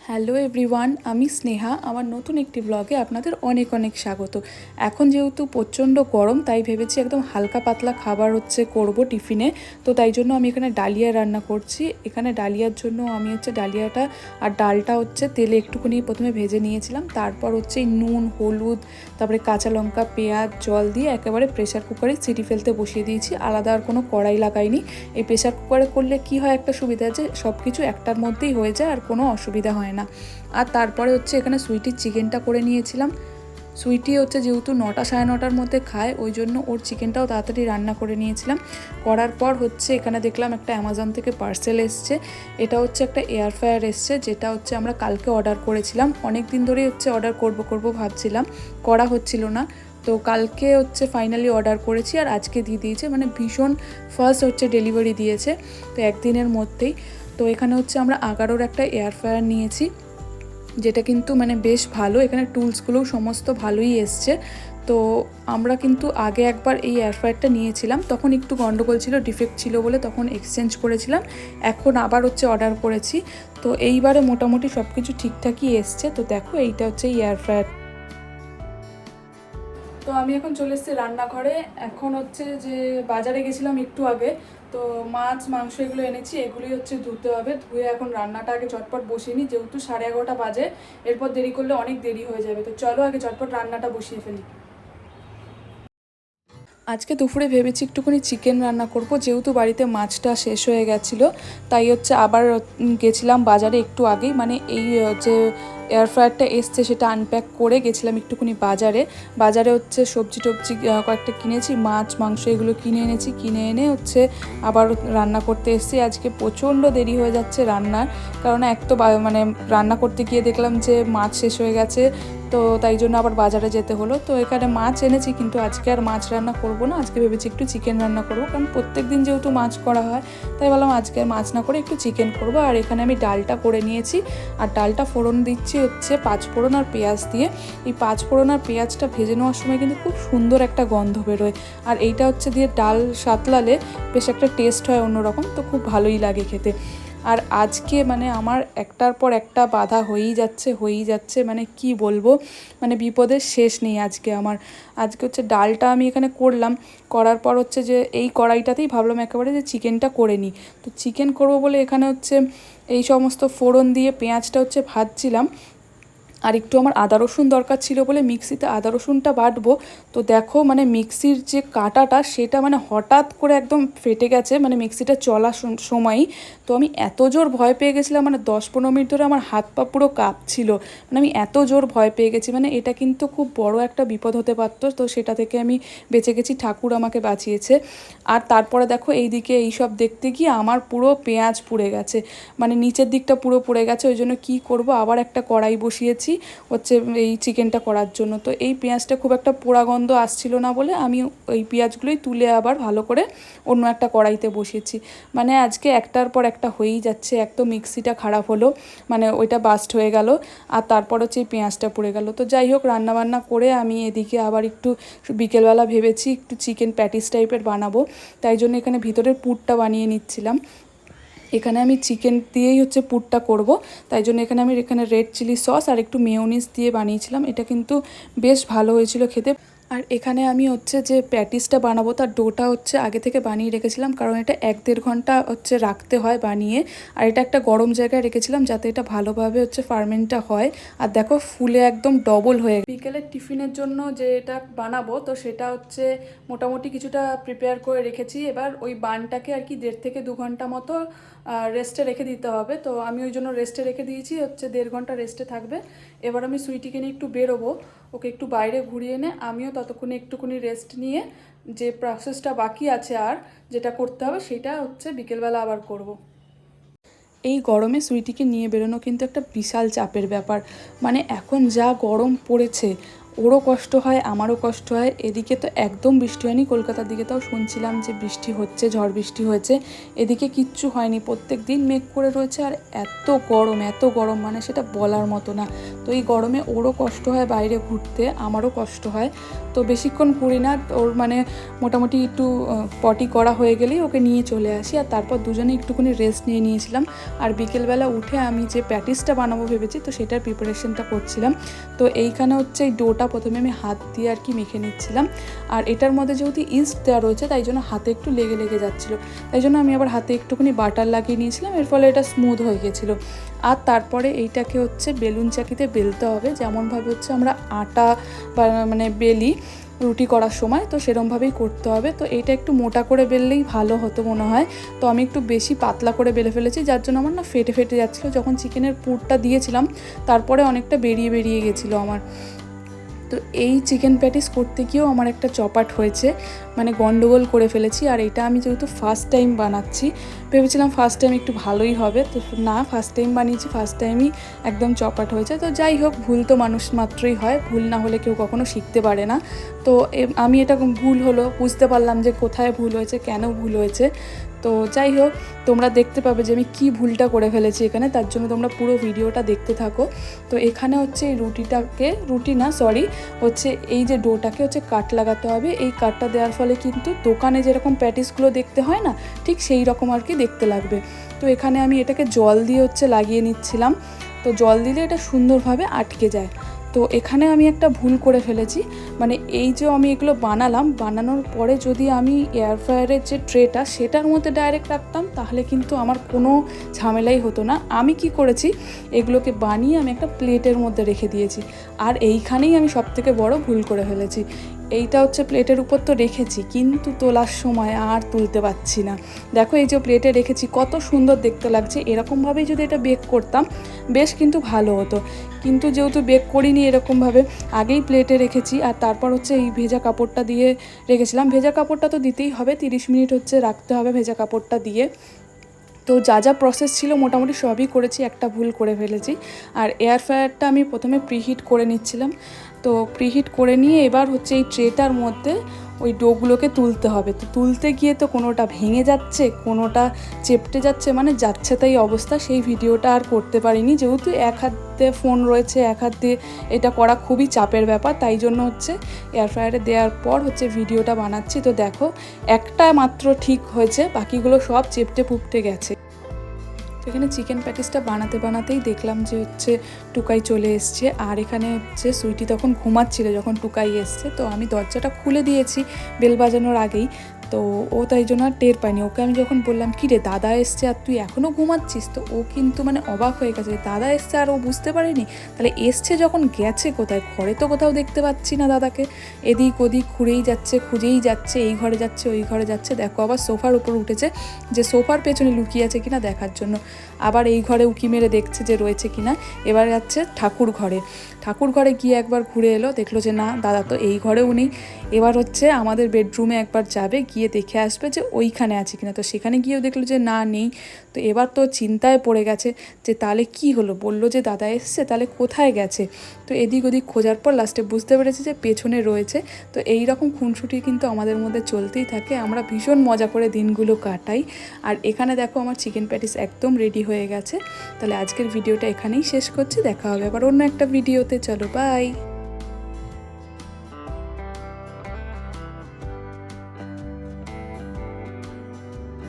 Hello everyone, আমি স্নেহা। আমার নতুন একটি ব্লগে আপনাদের অনেক অনেক স্বাগত। এখন যেহেতু প্রচণ্ড গরম, তাই ভেবেছি একদম হালকা পাতলা খাবার করব টিফিনে। তো তাই জন্য আমি এখানে ডালিয়া রান্না করছি। এখানে ডালিয়ার জন্য আমি ডালিয়াটা আর ডালটা তেলে একটুখানি প্রথমে ভেজে নিয়েছিলাম। তারপর নুন, হলুদ, তারপরে কাঁচা লঙ্কা, পেঁয়াজ, জল দিয়ে একেবারে প্রেশার কুকারে সিটি ফেলতে বসিয়ে দিয়েছি। আলাদা আর কোনো কড়াই লাগাইনি। এই প্রেশার কুকারে করলে কি হয়, একটা সুবিধা যে সব কিছু একটার মধ্যেই হয়ে যায় আর কোনো অসুবিধা হয় না। আর তারপরে এখানে সুইটির চিকেনটা করে নিয়েছিলাম। সুইটি যেহেতু 9টা সাড়ে 9টার মধ্যে খায়, ওই জন্য ওর চিকেনটাও তাড়াতাড়ি রান্না করে নিয়েছিলাম। করার পর এখানে দেখলাম একটা অ্যামাজন থেকে পার্সেল এসছে। এটা একটা এয়ার ফ্রায়ার এসছে, যেটা আমরা কালকে অর্ডার করেছিলাম। অনেক দিন ধরেই অর্ডার করব ভাবছিলাম, করা হচ্ছিল না। তো কালকে ফাইনালি অর্ডার করেছি আর আজকে দিয়ে দিয়েছে, মানে ভীষণ ফাস্ট ডেলিভারি দিয়েছে, তো একদিনের মধ্যেই। তো এখানে আমরা 11-র একটা এয়ার ফ্রায়ার নিয়েছি, যেটা কিন্তু মানে বেশ ভালো। এখানে টুলসগুলোও সমস্ত ভালোই এসছে। তো আমরা কিন্তু আগে একবার এই এয়ার ফ্রায়ারটা নিয়েছিলাম, তখন একটু গন্ডগোল ছিল, ডিফেক্ট ছিল বলে তখন এক্সচেঞ্জ করেছিলাম। এখন আবার অর্ডার করেছি। তো এইবারে মোটামুটি সব কিছু ঠিকঠাকই এসছে। তো দেখো, এইটা এই এয়ার ফ্রায়ার। তো আমি এখন চলে এসেছি রান্নাঘরে। এখন যে বাজারে গেছিলাম একটু আগে, তো মাছ মাংস এগুলো এনেছি, এগুলোই ধুতে হবে। ধুয়ে এখন রান্নাটা আগে চটপট বসিয়ে নিই, যেহেতু 11:30 বাজে। এরপর দেরি করলে অনেক দেরি হয়ে যাবে। তো চলো আগে চটপট রান্নাটা বসিয়ে ফেলি। আজকে দুপুরে ভেবেছি একটুখানি চিকেন রান্না করব, যেহেতু বাড়িতে মাছটা শেষ হয়ে গেছিলো। তাই আবার গেছিলাম বাজারে একটু আগেই, মানে এই যে এয়ার ফ্রায়ারটা এসছে সেটা আনপ্যাক করে গেছিলাম একটুখানি বাজারে সবজি টবজি কয়েকটা কিনেছি, মাছ মাংস এগুলো কিনে এনেছি। কিনে এনে আবার রান্না করতে এসেছি। আজকে প্রচণ্ড দেরি হয়ে যাচ্ছে রান্নার, কারণ এক তো মানে রান্না করতে গিয়ে দেখলাম যে মাছ শেষ হয়ে গেছে, তো তাই জন্য আবার বাজারে যেতে হলো। তো এখানে মাছ এনেছি, কিন্তু আজকে আর মাছ রান্না করব না। আজকে ভেবেছি একটু চিকেন রান্না করব, কারণ প্রত্যেক দিন যেহেতু মাছ করা হয়, তাই বললাম আজকে আর মাছ না করে একটু চিকেন করব। আর এখানে আমি ডালটা করে নিয়েছি, আর ডালটা ফোড়ন দিচ্ছি 5 ফোড়ন আর পেঁয়াজ দিয়ে। এই 5 ফোড়ন আর পেঁয়াজটা ভেজে নেওয়ার সময় কিন্তু খুব সুন্দর একটা গন্ধ বেরোয়। আর এইটা দিয়ে ডাল সাতলালে বেশ একটা টেস্ট হয় অন্যরকম, তো খুব ভালোই লাগে খেতে। আর আজকে মানে আমার একটার পর একটা বাধা হয়েই যাচ্ছে, মানে কি বলবো, মানে বিপদের শেষ নেই আজকে আমার। আজকে ডালটা আমি এখানে করলাম, করার পর যে এই কড়াইটাতেই ভাবলাম একেবারে যে চিকেনটা করে নিই। তো চিকেন করবো বলে এখানে এই সমস্ত ফোড়ন দিয়ে পেঁয়াজটা ভাজছিলাম। আর একটু আমার আদা রসুন দরকার ছিল বলে মিক্সিতে আদা রসুনটা বাটবো। তো দেখো, মানে মিক্সির যে কাঁটাটা সেটা মানে হঠাৎ করে একদম ফেটে গেছে, মানে মিক্সিটা চলার সময়ই। তো আমি এত জোর ভয় পেয়ে গেছিলাম, মানে 10-15 মিনিট ধরে আমার হাত পা পুরো কাঁপছিল, মানে আমি এত জোর ভয় পেয়ে গেছি, মানে এটা কিন্তু খুব বড় একটা বিপদ হতে পারতো। তো সেটা থেকে আমি বেঁচে গেছি, ঠাকুর আমাকে বাঁচিয়েছে। আর তারপরে দেখো, এইদিকে এইসব দেখতে গিয়ে আমার পুরো পেঁয়াজ পুড়ে গেছে, মানে নিচের দিকটা পুরো পুড়ে গেছে। ওই জন্য কী করবো, আবার একটা কড়াই বসিয়েছি এই চিকেনটা করার জন্য। তো এই পেঁয়াজটা খুব একটা পোড়া গন্ধ আসছিল না বলে আমি ওই পেঁয়াজগুলোই তুলে আবার ভালো করে অন্য একটা কড়াইতে বসিয়েছি। মানে আজকে একটার পর একটা হয়েই যাচ্ছে। এক তো মিক্সিটা খারাপ হলো, মানে ওইটা বাস্ট হয়ে গেল, আর তারপর এই পেঁয়াজটা পুড়ে গেল। তো যাই হোক, রান্নাবান্না করে আমি এদিকে আবার একটু বিকেলবেলা ভেবেছি একটু চিকেন প্যাটিস টাইপের বানাবো, তাই জন্য এখানে ভিতরের পুরটা বানিয়ে নিচ্ছিলাম। এখানে আমি চিকেন দিয়েই পুরটা করব, তাই জন্য আমি রেড চিলি সস আর একটু মেয়োনিজ দিয়ে বানিয়েছিলাম। এটা কিন্তু বেশ ভালো হয়েছিল খেতে। আর এখানে আমি যে প্যাটিসটা বানাবো তার ডোটা আগে থেকে বানিয়ে রেখেছিলাম, কারণ এটা 1-1.5 ঘন্টা রাখতে হয় বানিয়ে। আর এটা একটা গরম জায়গায় রেখেছিলাম যাতে এটা ভালোভাবে ফার্মেন্টটা হয়। আর দেখো, ফুলে একদম ডবল হয়ে গেছে। বিকেলের টিফিনের জন্য যে এটা বানাবো, তো সেটা মোটামুটি কিছুটা প্রিপেয়ার করে রেখেছি। এবার ওই বানটাকে আর কি 1.5 থেকে 2 ঘন্টা মতো রেস্টে রেখে দিতে হবে। তো আমি ওই জন্য রেস্টে রেখে দিয়েছি, 1.5 ঘন্টা রেস্টে থাকবে। এবার আমি সুইটিকে নিয়ে একটু বেরোবো, ওকে একটু বাইরে ঘুরিয়ে এনে আমিও ততক্ষণে একটুখানি রেস্ট নিয়ে যে প্রসেসটা বাকি আছে আর যেটা করতে হবে সেটা বিকেলবেলা আবার করব। এই গরমে সুইটিকে নিয়ে বেরোনো কিন্তু একটা বিশাল চাপের ব্যাপার, মানে এখন যা গরম পড়েছে ওরও কষ্ট হয়, আমারও কষ্ট হয়। এদিকে তো একদম বৃষ্টি হয়নি, কলকাতার দিকে তাও শুনছিলাম যে বৃষ্টি হচ্ছে, ঝড় বৃষ্টি হয়েছে। এদিকে কিচ্ছু হয়নি, প্রত্যেক দিন মেঘ করে রয়েছে। আর এত গরম মানে সেটা বলার মতো না। তো এই গরমে ওরও কষ্ট হয় বাইরে ঘুরতে, আমারও কষ্ট হয়। তো বেশিক্ষণ ঘুরি না, ওর মানে মোটামুটি একটু পটি করা হয়ে গেলেই ওকে নিয়ে চলে আসি। আর তারপর দুজনে একটুখানি রেস্ট নিয়ে নিয়েছিলাম। আর বিকেলবেলা উঠে আমি যে প্যাটিসটা বানাবো ভেবেছি, তো সেটার প্রিপারেশনটা করছিলাম। তো এইখানে হচ্ছে এই ডোটা প্রথমে আমি হাত দিয়ে আর কি মেখে নিচ্ছিলাম। আর এটার মধ্যে যেহেতু ইস্ট দেওয়া রয়েছে, তাই জন্য হাতে একটু লেগে লেগে যাচ্ছিলো। তাই জন্য আমি আবার হাতে একটুখানি বাটার লাগিয়ে নিয়েছিলাম, এর ফলে এটা স্মুথ হয়ে গেছিলো। আর তারপরে এইটাকে হচ্ছে বেলুন চাকিতে বেলতে হবে, যেমনভাবে হচ্ছে আমরা আটা বা মানে বেলি রুটি করার সময়, তো সেরমভাবেই করতে হবে। তো এইটা একটু মোটা করে বেললেই ভালো হতো মনে হয়। তো আমি একটু বেশি পাতলা করে বেলে ফেলেছি, যার জন্য আমার না ফেটে ফেটে যাচ্ছিলো। যখন চিকেনের পুরটা দিয়েছিলাম তারপরে অনেকটা বেরিয়ে গেছিলো আমার। তো এই চিকেন প্যাটিস করতে গিয়েও আমার একটা চপাট হয়েছে, মানে গন্ডগোল করে ফেলেছি। আর এটা আমি যেহেতু ফার্স্ট টাইম বানাচ্ছি, ভেবেছিলাম ফার্স্ট টাইম একটু ভালোই হবে, তো না, ফার্স্ট টাইম বানিয়েছি, ফার্স্ট টাইমই একদম চপাট হয়েছে। তো যাই হোক, ভুল তো মানুষ মাত্রই হয়, ভুল না হলে কেউ কখনো শিখতে পারে না। তো আমি এটা ভুল হলো, বুঝতে পারলাম যে কোথায় ভুল হয়েছে, কেন ভুল হয়েছে। তো যাই হোক, তোমরা দেখতে পাবে যে আমি কী ভুলটা করে ফেলেছি এখানে, তার জন্য তোমরা পুরো ভিডিওটা দেখতে থাকো। তো এখানে হচ্ছে এই হচ্ছে এই যে ডোটাকে হচ্ছে কাট লাগাতে হবে। এই কাটটা দেওয়ার ফলে কিন্তু দোকানে যেরকম প্যাটিসগুলো দেখতে হয় না, ঠিক সেই রকম আর কি দেখতে লাগবে। তো এখানে আমি এটাকে জল দিয়ে হচ্ছে লাগিয়ে নিচ্ছিলাম। তো জল দিলে এটা সুন্দরভাবে আটকে যায়। তো এখানে আমি একটা ভুল করে ফেলেছি, মানে এই যে আমি এগুলো বানানোর পরে যদি আমি এয়ার ফ্রায়ারের যে ট্রেটা সেটার মধ্যে ডাইরেক্ট রাখতাম, তাহলে কিন্তু আমার কোনো ঝামেলাই হতো না। আমি কি করেছি, এগুলোকে বানিয়ে আমি একটা প্লেটের মধ্যে রেখে দিয়েছি। আর এইখানেই আমি সবথেকে বড় ভুল করে ফেলেছি। এইটা হচ্ছে প্লেটের উপর তো রেখেছি, কিন্তু তোলার সময় আর তুলতে পারছি না। দেখো, এই যে প্লেটে রেখেছি, কত সুন্দর দেখতে লাগছে। এরকমভাবেই যদি এটা বেক করতাম বেশ কিন্তু ভালো হতো, কিন্তু যেহেতু বেক করিনি এরকমভাবে, আগেই প্লেটে রেখেছি। আর তারপর হচ্ছে এই ভেজা কাপড়টা দিয়ে রেখেছিলাম। ভেজা কাপড়টা তো দিতেই হবে, 30 মিনিট হচ্ছে রাখতে হবে ভেজা কাপড়টা দিয়ে। তো যা প্রসেস ছিল মোটামুটি সবই করেছি, একটা ভুল করে ফেলেছি। আর এয়ার ফ্রায়ারটা আমি প্রথমে প্রিহিট করে নিচ্ছিলাম। তো প্রিহিট করে নিয়ে এবার হচ্ছে এই ট্রেটার মধ্যে ওই ডোগুলোকে তুলতে হবে। তো তুলতে গিয়ে তো কোনোটা ভেঙে যাচ্ছে, কোনোটা চেপটে যাচ্ছে, মানে যাচ্ছে তাই অবস্থা। সেই ভিডিওটা আর করতে পারিনি, যেহেতু এক হাতে ফোন রয়েছে, এক হাত দিয়ে এটা করা খুবই চাপের ব্যাপার। তাই জন্য হচ্ছে এয়ার ফ্রায়ারে দেওয়ার পর হচ্ছে ভিডিওটা বানাচ্ছি। তো দেখো, একটা মাত্র ঠিক হয়েছে, বাকিগুলো সব চেপটে পুপটে গেছে। তো এখানে চিকেন প্যাটিসটা বানাতেই দেখলাম যে হচ্ছে টুকাই চলে এসছে। আর এখানে হচ্ছে সুইটি তখন ঘুমাচ্ছিল যখন টুকাই এসছে। তো আমি দরজাটা খুলে দিয়েছি বেল বাজানোর আগেই, তো ও তাই জন্য আর টের পায়নি। ওকে আমি যখন বললাম, কী রে, দাদা এসছে আর তুই এখনও ঘুমাচ্ছিস, তো ও কিন্তু মানে অবাক হয়ে গেছে, দাদা এসছে আর ও বুঝতে পারেনি। তাহলে এসছে যখন, গেছে কোথায়? ঘরে তো কোথাও দেখতে পাচ্ছি না দাদাকে। এদিক ওদিক খুঁজেই যাচ্ছে, এই ঘরে যাচ্ছে, ওই ঘরে যাচ্ছে। দেখো, আবার সোফার উপর উঠেছে, যে সোফার পেছনে লুকিয়ে আছে কিনা দেখার জন্য। আবার এই ঘরে উকি মেরে দেখছে যে রয়েছে কিনা। এবার যাচ্ছে ঠাকুর ঘরে গিয়ে একবার ঘুরে এলো, দেখলো যে না, দাদা তো এই ঘরেও নেই। এবার হচ্ছে আমাদের বেডরুমে একবার যাবে, গিয়ে দেখে আসবে যে ওইখানে আছে কিনা। তো সেখানে গিয়েও দেখলো যে না, নেই। তো এবার তো চিন্তায় পড়ে গেছে যে তাহলে কি হলো, বললো যে দাদা এসছে, তাহলে কোথায় গেছে। তো এদিক ওদিক খোঁজার পর লাস্টে বুঝতে পেরেছে যে পেছনে রয়েছে। তো এই রকম খুনসুটি কিন্তু আমাদের মধ্যে চলতেই থাকে, আমরা ভীষণ মজা করে দিনগুলো কাটাই। আর এখানে দেখো, আমার চিকেন প্যাটিস একদম রেডি হয়ে গেছে। তাহলে আজকের ভিডিওটা এখানেই শেষ করছি, দেখা হবে আবার অন্য একটা ভিডিওতে। চলো, বাই।